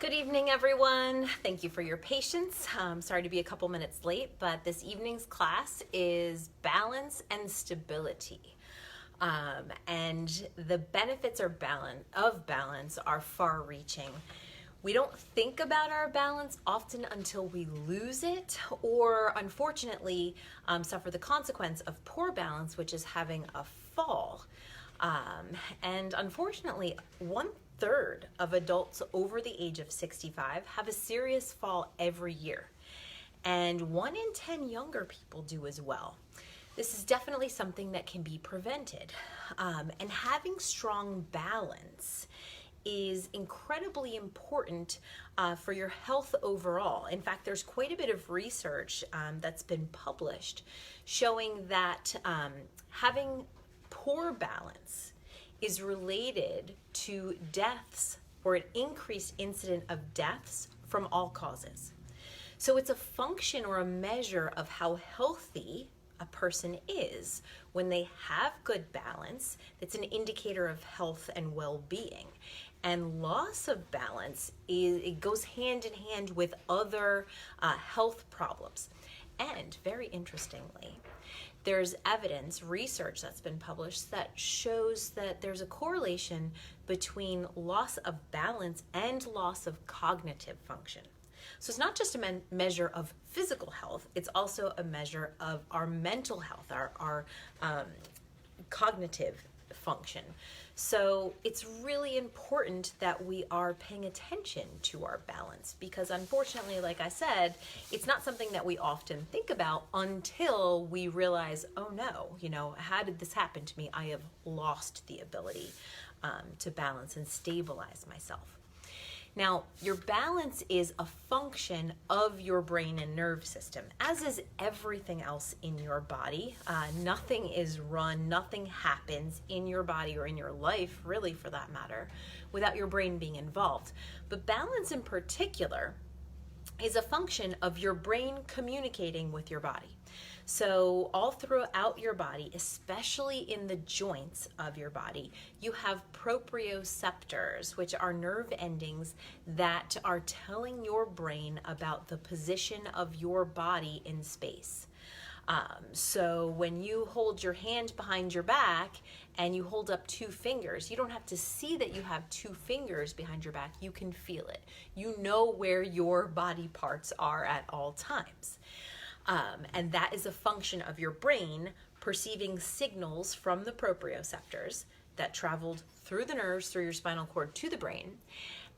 Good evening, everyone. Thank you for your patience. Sorry to be a couple minutes late, but this evening's class is balance and stability. And the benefits of balance are far-reaching. We don't think about our balance often until we lose it, or unfortunately suffer the consequence of poor balance, which is having a fall. And unfortunately, 1/3 of adults over the age of 65 have a serious fall every year. And 1 in 10 younger people do as well. This is definitely something that can be prevented. And having strong balance is incredibly important for your health overall. In fact, there's quite a bit of research that's been published showing that having poor balance is related to deaths, or an increased incidence of deaths from all causes. So it's a function or a measure of how healthy a person is when they have good balance. It's an indicator of health and well-being. And loss of balance it goes hand in hand with other health problems. And very interestingly, there's evidence, research that's been published that shows that there's a correlation between loss of balance and loss of cognitive function. So it's not just a measure of physical health, it's also a measure of our mental health, our cognitive function. So it's really important that we are paying attention to our balance, because unfortunately, like I said, it's not something that we often think about until we realize, oh no, how did this happen to me? I have lost the ability to balance and stabilize myself. Now, your balance is a function of your brain and nerve system, as is everything else in your body. Nothing happens in your body or in your life, really for that matter, without your brain being involved. But balance in particular is a function of your brain communicating with your body. So all throughout your body, especially in the joints of your body, you have proprioceptors, which are nerve endings that are telling your brain about the position of your body in space. So when you hold your hand behind your back and you hold up 2 fingers, you don't have to see that you have 2 fingers behind your back. You can feel it. You know where your body parts are at all times. And that is a function of your brain perceiving signals from the proprioceptors that traveled through the nerves, through your spinal cord to the brain.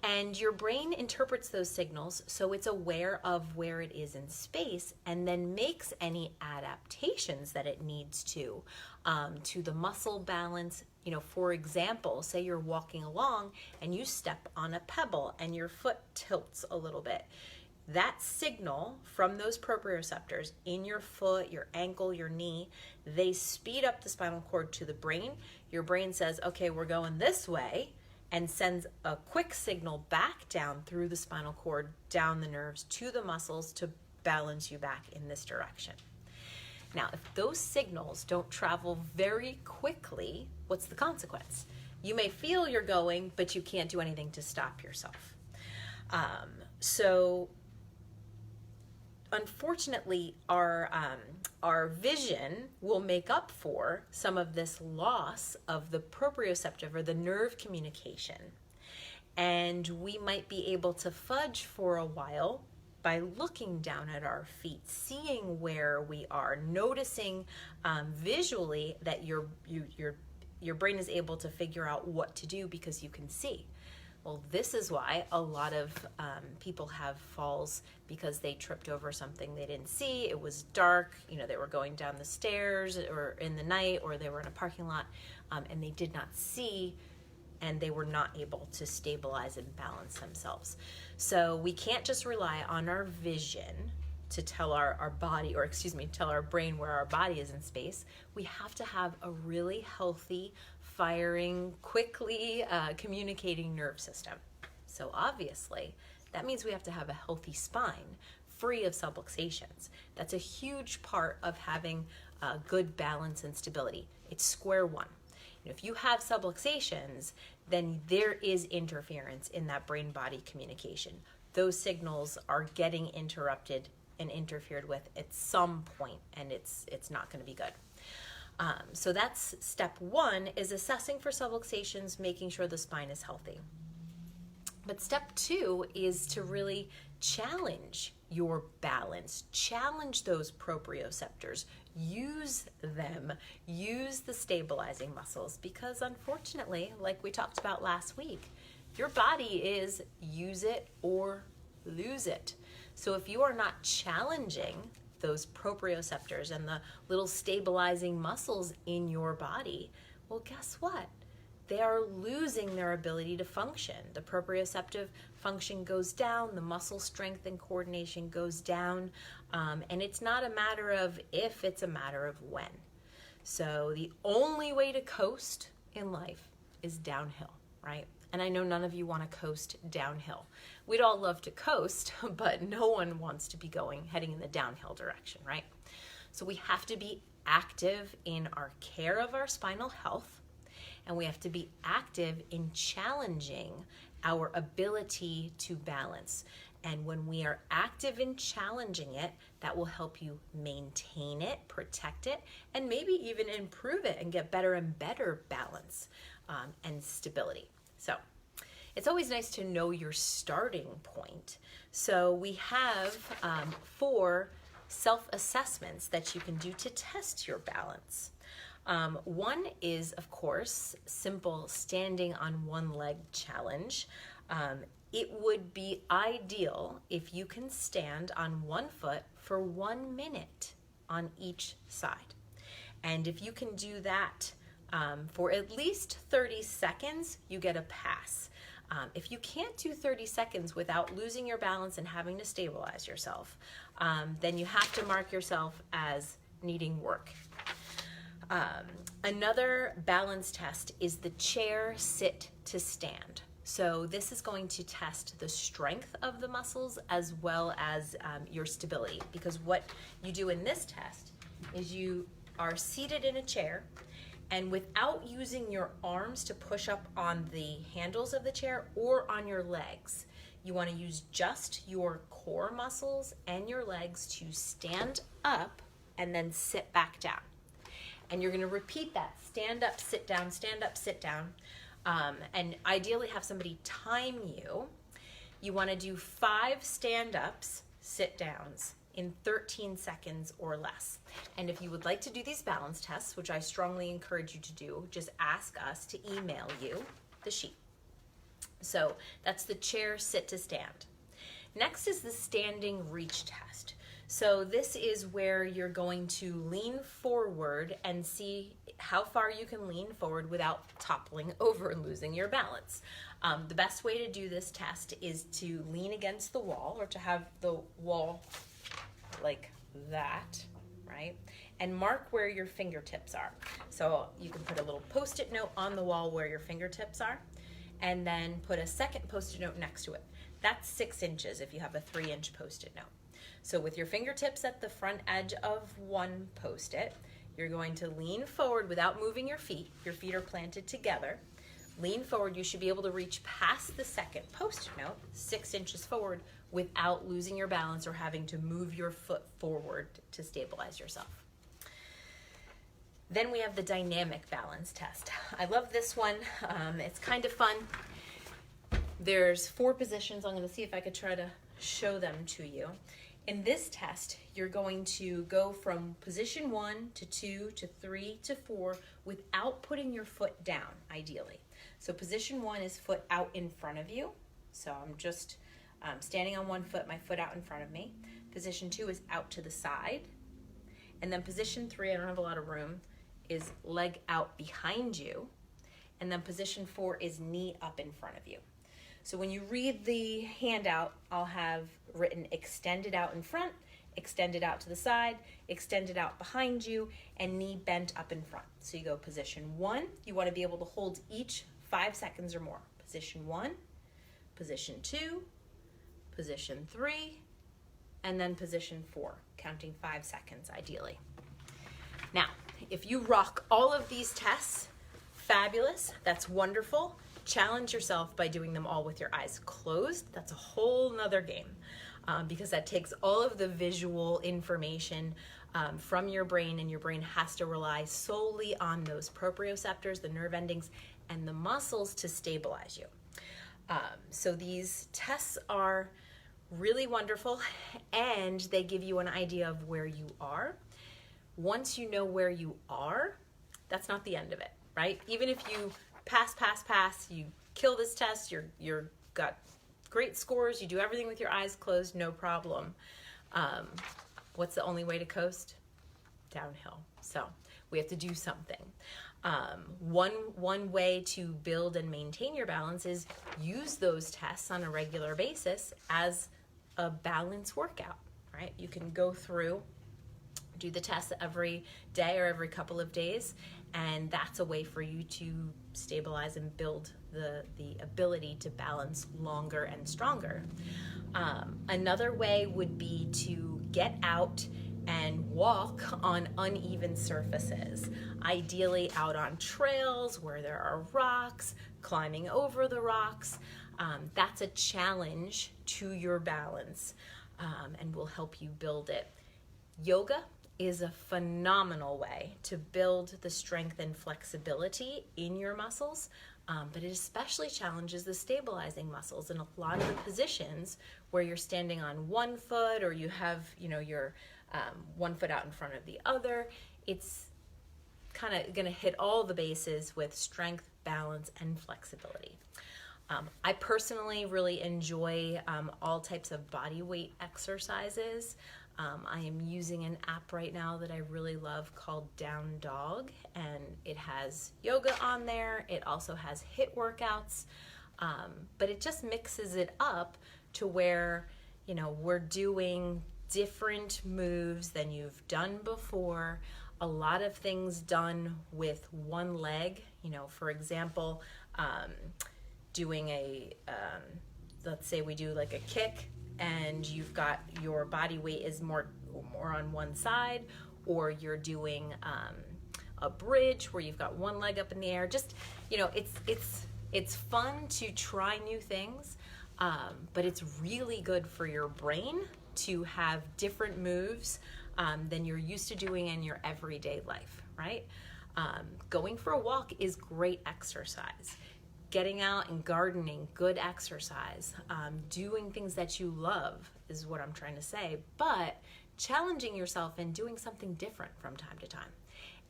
And your brain interprets those signals, so it's aware of where it is in space and then makes any adaptations that it needs to the muscle balance. For example, say you're walking along and you step on a pebble and your foot tilts a little bit. That signal from those proprioceptors in your foot, your ankle, your knee, they speed up the spinal cord to the brain. Your brain says, okay, we're going this way, and sends a quick signal back down through the spinal cord, down the nerves, to the muscles to balance you back in this direction. Now, if those signals don't travel very quickly, what's the consequence? You may feel you're going, but you can't do anything to stop yourself. So unfortunately, our vision will make up for some of this loss of the proprioceptive or the nerve communication. And we might be able to fudge for a while by looking down at our feet, seeing where we are, noticing visually that your brain is able to figure out what to do because you can see. Well, this is why a lot of people have falls, because they tripped over something they didn't see. It was dark, they were going down the stairs or in the night, or they were in a parking lot and they did not see, and they were not able to stabilize and balance themselves. So we can't just rely on our vision to tell our body, or tell our brain where our body is in space. We have to have a really healthy, firing, quickly communicating nerve system. So obviously, that means we have to have a healthy spine, free of subluxations. That's a huge part of having good balance and stability. It's square one. If you have subluxations, then there is interference in that brain-body communication. Those signals are getting interrupted and interfered with at some point, and it's not going to be good. So that's step one, is assessing for subluxations, making sure the spine is healthy. But step two is to really challenge your balance, challenge those proprioceptors, use them, use the stabilizing muscles, because unfortunately, like we talked about last week, your body is use it or lose it. So if you are not challenging those proprioceptors and the little stabilizing muscles in your body, well, guess what? They are losing their ability to function. The proprioceptive function goes down, the muscle strength and coordination goes down, and it's not a matter of if, it's a matter of when. So the only way to coast in life is downhill, right? And I know none of you want to coast downhill. We'd all love to coast, but no one wants to be heading in the downhill direction, right? So we have to be active in our care of our spinal health, and we have to be active in challenging our ability to balance. And when we are active in challenging it, that will help you maintain it, protect it, and maybe even improve it and get better and better balance and stability. So it's always nice to know your starting point. So we have 4 self-assessments that you can do to test your balance. One is, of course, simple standing on one leg challenge. It would be ideal if you can stand on one foot for 1 minute on each side. And if you can do that for at least 30 seconds, you get a pass. If you can't do 30 seconds without losing your balance and having to stabilize yourself, then you have to mark yourself as needing work. Another balance test is the chair sit to stand. So this is going to test the strength of the muscles as well as your stability, because what you do in this test is you are seated in a chair, and without using your arms to push up on the handles of the chair or on your legs, you want to use just your core muscles and your legs to stand up and then sit back down. And you're going to repeat that, stand up, sit down, stand up, sit down, and ideally have somebody time you. You want to do 5 stand-ups, sit-downs in 13 seconds or less. And if you would like to do these balance tests, which I strongly encourage you to do, just ask us to email you the sheet. So that's the chair sit to stand. Next is the standing reach test. So this is where you're going to lean forward and see how far you can lean forward without toppling over and losing your balance. The best way to do this test is to lean against the wall, or to have the wall like that, right? And mark where your fingertips are. So you can put a little Post-it note on the wall where your fingertips are, and then put a second Post-it note next to it. That's 6 inches if you have a 3-inch Post-it note. So with your fingertips at the front edge of one Post-it, you're going to lean forward without moving your feet. Your feet are planted together. Lean forward. You should be able to reach past the second Post-it note, 6 inches forward, without losing your balance or having to move your foot forward to stabilize yourself. Then we have the dynamic balance test. I love this one. It's kind of fun. There's 4 positions. I'm going to see if I could try to show them to you. In this test, you're going to go from position 1 to 2 to 3 to 4 without putting your foot down, ideally. So position 1 is foot out in front of you. So I'm just standing on one foot, my foot out in front of me. Position 2 is out to the side. And then position 3, I don't have a lot of room, is leg out behind you. And then position 4 is knee up in front of you. So when you read the handout, I'll have written extended out in front, extended out to the side, extended out behind you, and knee bent up in front. So you go position 1, you want to be able to hold each 5 seconds or more. Position 1, position 2, position 3, and then position 4, counting 5 seconds ideally. Now, if you rock all of these tests, fabulous, that's wonderful. Challenge yourself by doing them all with your eyes closed. That's a whole nother game, because that takes all of the visual information from your brain, and your brain has to rely solely on those proprioceptors, the nerve endings, and the muscles to stabilize you. So these tests are really wonderful, and they give you an idea of where you are. Once you know where you are, that's not the end of it, right? Even if you pass, you kill this test, you're got great scores, you do everything with your eyes closed, no problem. What's the only way to coast? Downhill. So we have to do something. One way to build and maintain your balance is use those tests on a regular basis as a balance workout, right? You can go through, do the tests every day or every couple of days, and that's a way for you to stabilize and build the ability to balance longer and stronger. Another way would be to get out and walk on uneven surfaces, ideally out on trails where there are rocks, climbing over the rocks. That's a challenge to your balance, and will help you build it. Yoga is a phenomenal way to build the strength and flexibility in your muscles, but it especially challenges the stabilizing muscles in a lot of the positions where you're standing on one foot, or you have, your one foot out in front of the other. It's kind of going to hit all the bases with strength, balance, and flexibility. I personally really enjoy all types of body weight exercises. I am using an app right now that I really love called Down Dog, and it has yoga on there. It also has HIIT workouts, but it just mixes it up to where, we're doing different moves than you've done before. A lot of things done with one leg. For example, doing let's say we do like a kick, and you've got your body weight is more on one side, or you're doing a bridge where you've got one leg up in the air. Just, it's fun to try new things, but it's really good for your brain to have different moves than you're used to doing in your everyday life, right? Going for a walk is great exercise. Getting out and gardening, good exercise. Doing things that you love is what I'm trying to say, but challenging yourself and doing something different from time to time.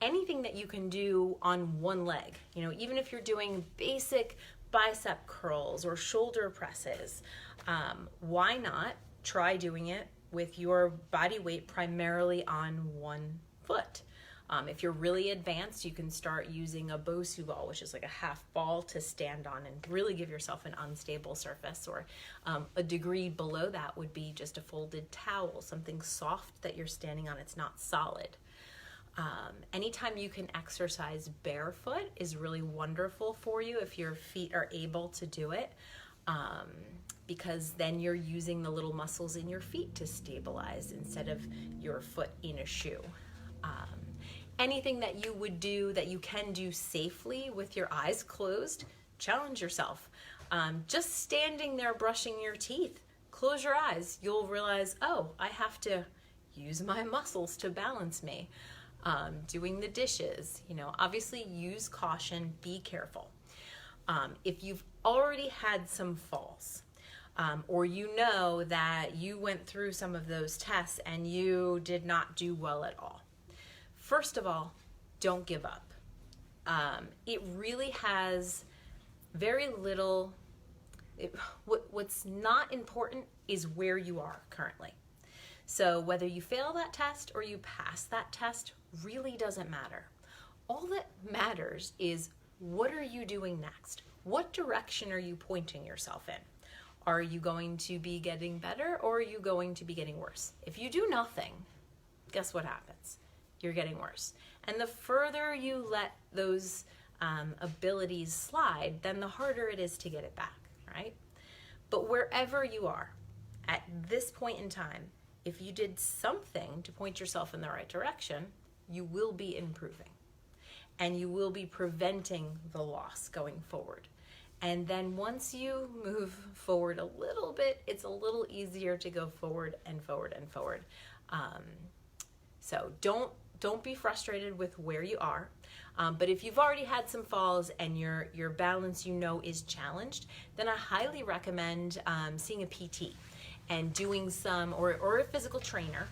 Anything that you can do on one leg, even if you're doing basic bicep curls or shoulder presses, why not try doing it with your body weight primarily on one foot? If you're really advanced, you can start using a Bosu Ball, which is like a half ball to stand on and really give yourself an unstable surface. Or a degree below that would be just a folded towel, something soft that you're standing on. It's not solid. Anytime you can exercise barefoot is really wonderful for you if your feet are able to do it, because then you're using the little muscles in your feet to stabilize instead of your foot in a shoe. Anything that you would do that you can do safely with your eyes closed, challenge yourself. Just standing there brushing your teeth, close your eyes. You'll realize, oh, I have to use my muscles to balance me. Doing the dishes, obviously use caution, be careful. If you've already had some falls, or that you went through some of those tests and you did not do well at all, first of all, don't give up. It really has very little. What's not important is where you are currently. So whether you fail that test or you pass that test really doesn't matter. All that matters is, what are you doing next? What direction are you pointing yourself in? Are you going to be getting better, or are you going to be getting worse? If you do nothing, guess what happens? You're getting worse. And the further you let those abilities slide, then the harder it is to get it back, right? But wherever you are at this point in time, if you did something to point yourself in the right direction, you will be improving, and you will be preventing the loss going forward. And then once you move forward a little bit, it's a little easier to go forward and forward and forward. So don't be frustrated with where you are. But if you've already had some falls and your balance is challenged, then I highly recommend seeing a PT and doing some, or a physical trainer.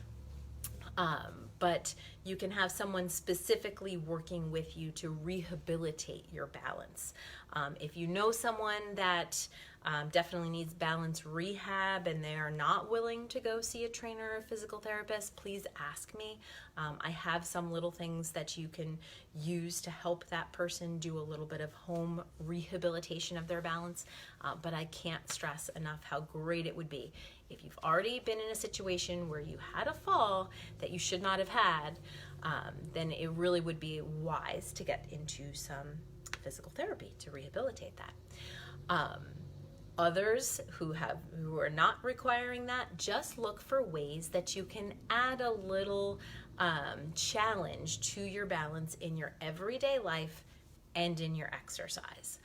But you can have someone specifically working with you to rehabilitate your balance. If you know someone that definitely needs balance rehab and they are not willing to go see a trainer or a physical therapist, please ask me. I have some little things that you can use to help that person do a little bit of home rehabilitation of their balance, but I can't stress enough how great it would be. If you've already been in a situation where you had a fall that you should not have had, then it really would be wise to get into some physical therapy to rehabilitate that. Others who are not requiring that, just look for ways that you can add a little challenge to your balance in your everyday life and in your exercise.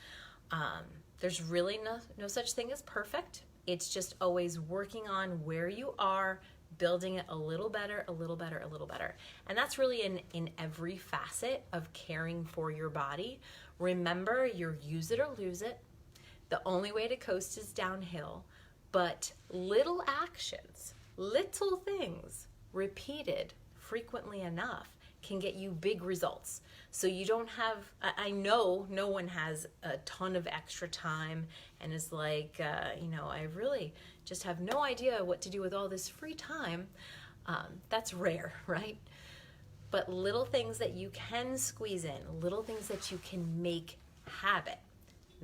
There's really no such thing as perfect. It's just always working on where you are, building it a little better, a little better, a little better. And that's really in every facet of caring for your body. Remember, you're use it or lose it. The only way to coast is downhill, but little actions, little things repeated frequently enough can get you big results. So you don't have, I know no one has a ton of extra time and is like, I really just have no idea what to do with all this free time. That's rare, right? But little things that you can squeeze in, little things that you can make habit,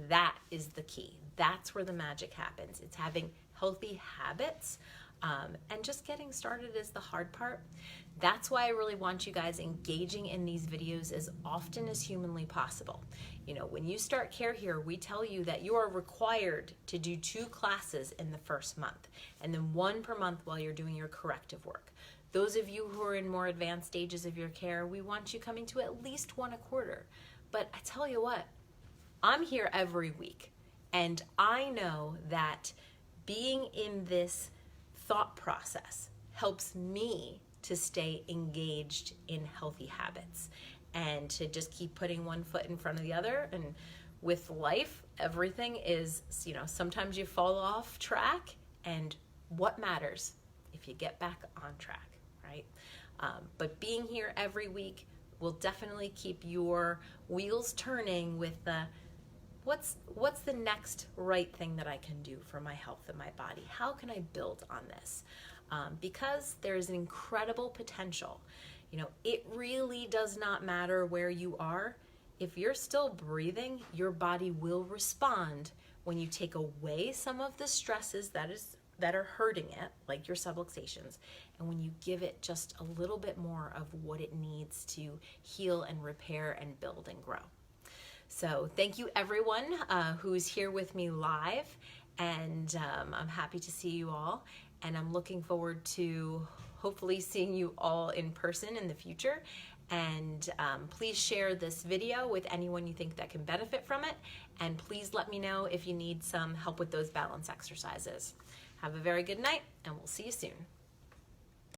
that is the key. That's where the magic happens. It's having healthy habits, and just getting started is the hard part. That's why I really want you guys engaging in these videos as often as humanly possible. When you start Care Here, we tell you that you are required to do 2 classes in the first month, and then 1 per month while you're doing your corrective work. Those of you who are in more advanced stages of your care, we want you coming to at least 1 a quarter. But I tell you what, I'm here every week, and I know that being in this thought process helps me to stay engaged in healthy habits and to just keep putting one foot in front of the other. And with life, everything is, sometimes you fall off track, and what matters if you get back on track, right? But being here every week will definitely keep your wheels turning with the what's the next right thing that I can do for my health and my body? How can I build on this? Because there's an incredible potential. It really does not matter where you are. If you're still breathing, your body will respond when you take away some of the stresses that are hurting it, like your subluxations, and when you give it just a little bit more of what it needs to heal and repair and build and grow. So thank you everyone who's here with me live, and I'm happy to see you all, and I'm looking forward to hopefully seeing you all in person in the future. And please share this video with anyone you think that can benefit from it, and please let me know if you need some help with those balance exercises. Have a very good night, and we'll see you soon.